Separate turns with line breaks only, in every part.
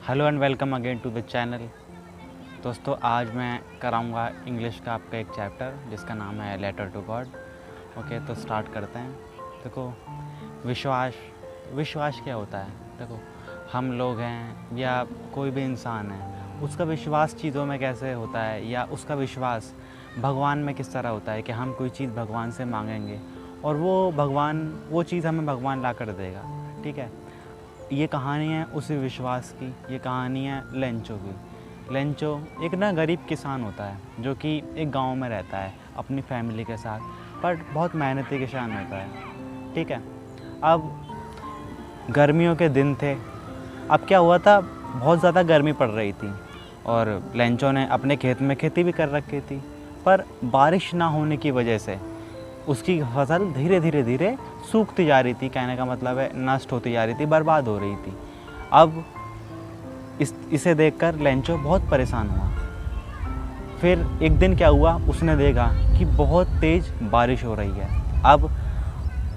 Hello and welcome again to the channel. दोस्तों, आज मैं कराऊंगा इंग्लिश का आपका एक चैप्टर जिसका नाम है लेटर टू गॉड। ओके, तो स्टार्ट करते हैं। देखो, विश्वास क्या होता है? देखो, हम लोग हैं या कोई भी इंसान है, उसका विश्वास चीज़ों में कैसे होता है या उसका विश्वास भगवान में किस तरह होता है कि हम कोई चीज़ भगवान से मांगेंगे और वो चीज़ हमें भगवान ला कर देगा। ठीक है, ये कहानी है उसी विश्वास की। ये कहानी है लेंचो की। लेंचो एक गरीब किसान होता है जो कि एक गांव में रहता है अपनी फैमिली के साथ, पर बहुत मेहनती किसान होता है। ठीक है, अब गर्मियों के दिन थे। अब क्या हुआ था, बहुत ज़्यादा गर्मी पड़ रही थी और लेंचो ने अपने खेत में खेती भी कर रखी थी, पर बारिश ना होने की वजह से उसकी फसल धीरे धीरे सूखती जा रही थी। कहने का मतलब है नष्ट होती जा रही थी, बर्बाद हो रही थी। अब इसे देखकर लेंचो बहुत परेशान हुआ। फिर एक दिन क्या हुआ, उसने देखा कि बहुत तेज़ बारिश हो रही है। अब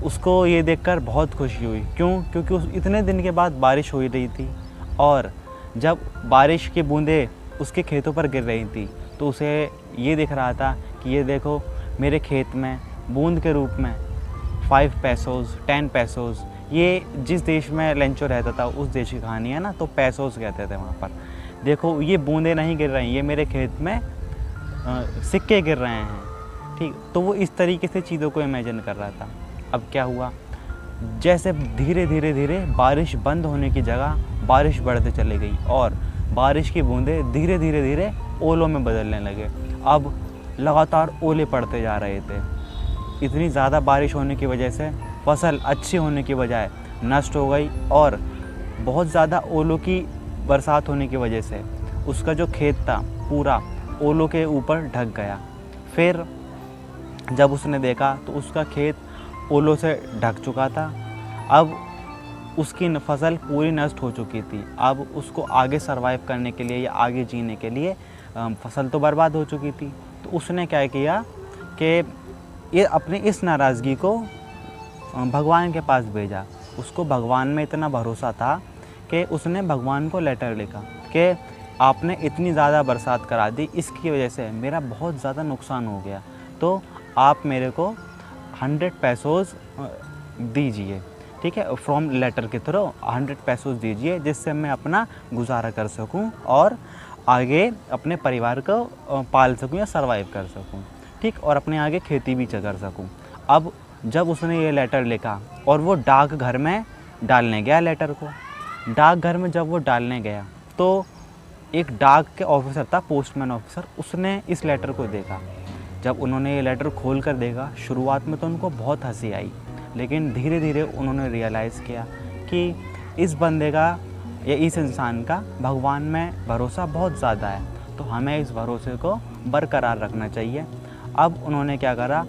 उसको ये देखकर बहुत खुशी हुई। क्योंकि इतने दिन के बाद बारिश हो रही थी और जब बारिश की बूंदें उसके खेतों पर गिर रही थी तो उसे ये दिख रहा था कि ये देखो, मेरे खेत में बूंद के रूप में 5 पैसोज़ 10 पैसोज़, ये जिस देश में लेंचो रहता था उस देश की कहानी है ना, तो पैसोज़ कहते थे वहाँ पर। देखो, ये बूंदें नहीं गिर रही, ये मेरे खेत में सिक्के गिर रहे हैं। ठीक, तो वो इस तरीके से चीज़ों को इमेजिन कर रहा था। अब क्या हुआ, जैसे धीरे धीरे बारिश बंद होने की जगह बारिश बढ़ते चली गई और बारिश की बूंदें धीरे धीरे ओलों में बदलने लगे। अब लगातार ओले पड़ते जा रहे थे। इतनी ज़्यादा बारिश होने की वजह से फसल अच्छी होने की बजाय नष्ट हो गई और बहुत ज़्यादा ओलों की बरसात होने की वजह से उसका जो खेत था पूरा ओलों के ऊपर ढक गया। फिर जब उसने देखा तो उसका खेत ओलों से ढक चुका था। अब उसकी फसल पूरी नष्ट हो चुकी थी। अब उसको आगे सरवाइव करने के लिए या आगे जीने के लिए फसल तो बर्बाद हो चुकी थी। तो उसने क्या किया कि ये अपनी इस नाराज़गी को भगवान के पास भेजा। उसको भगवान में इतना भरोसा था कि उसने भगवान को लेटर लिखा कि आपने इतनी ज़्यादा बरसात करा दी, इसकी वजह से मेरा बहुत ज़्यादा नुकसान हो गया, तो आप मेरे को 100 पैसोज़ दीजिए। ठीक है, फ्रॉम लेटर के थ्रू 100 पैसोज़ दीजिए जिससे मैं अपना गुजारा कर सकूं और आगे अपने परिवार को पाल सकूं या सरवाइव कर सकूं। ठीक, और अपने आगे खेती भी कर सकूं। अब जब उसने ये लेटर लिखा और वो डाक घर में डालने गया लेटर को, डाक घर में जब वो डालने गया तो एक डाक के ऑफिसर था, पोस्टमैन ऑफिसर, उसने इस लेटर को देखा। जब उन्होंने ये लेटर खोल कर देखा, शुरुआत में तो उनको बहुत हंसी आई, लेकिन धीरे धीरे उन्होंने रियलाइज़ किया कि इस बंदे का या इस इंसान का भगवान में भरोसा बहुत ज़्यादा है, तो हमें इस भरोसे को बरकरार रखना चाहिए। अब उन्होंने क्या करा,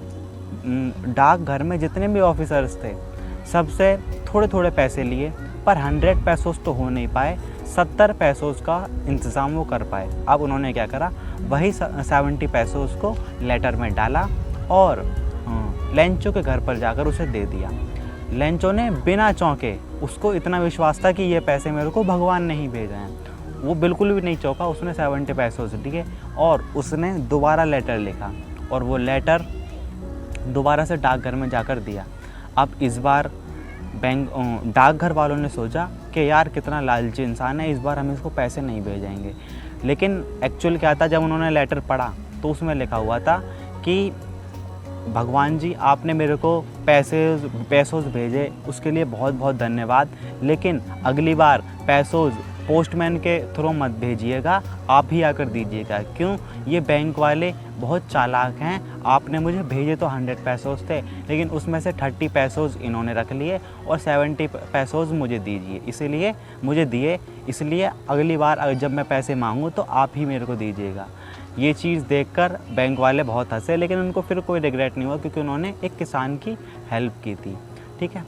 डाक घर में जितने भी ऑफिसर्स थे सबसे थोड़े थोड़े पैसे लिए, पर 100 पैसोज़ तो हो नहीं पाए, 70 पैसोज़ का इंतज़ाम वो कर पाए। अब उन्होंने क्या करा, वही 70 पैसोज़ को लेटर में डाला और लेंचो के घर पर जाकर उसे दे दिया। लेंचो ने बिना चौंके, उसको इतना विश्वास था कि ये पैसे मेरे को भगवान ने ही भेजे हैं, वो बिल्कुल भी नहीं चौंका। उसने 70 पैसोज़ दिए और उसने दोबारा लेटर लिखा और वो लेटर दोबारा से डाकघर में जाकर दिया। अब इस बार डाकघर वालों ने सोचा कि यार कितना लालची इंसान है, इस बार हम इसको पैसे नहीं भेजेंगे। लेकिन एक्चुअल क्या था, जब उन्होंने लेटर पढ़ा तो उसमें लिखा हुआ था कि भगवान जी, आपने मेरे को पैसोज़ भेजे, उसके लिए बहुत बहुत धन्यवाद, लेकिन अगली बार पैसोज़ पोस्टमैन के थ्रू मत भेजिएगा, आप ही आकर दीजिएगा। क्यों? ये बैंक वाले बहुत चालाक हैं। आपने मुझे भेजे तो 100 पैसोज़ थे, लेकिन उसमें से 30 पैसोज़ इन्होंने रख लिए और 70 पैसोज़ मुझे दीजिए, इसलिए अगली बार जब मैं पैसे मांगूँ तो आप ही मेरे को दीजिएगा। ये चीज़ देखकर बैंक वाले बहुत हंसे, लेकिन उनको फिर कोई रिग्रेट नहीं हुआ क्योंकि उन्होंने एक किसान की हेल्प की थी। ठीक है।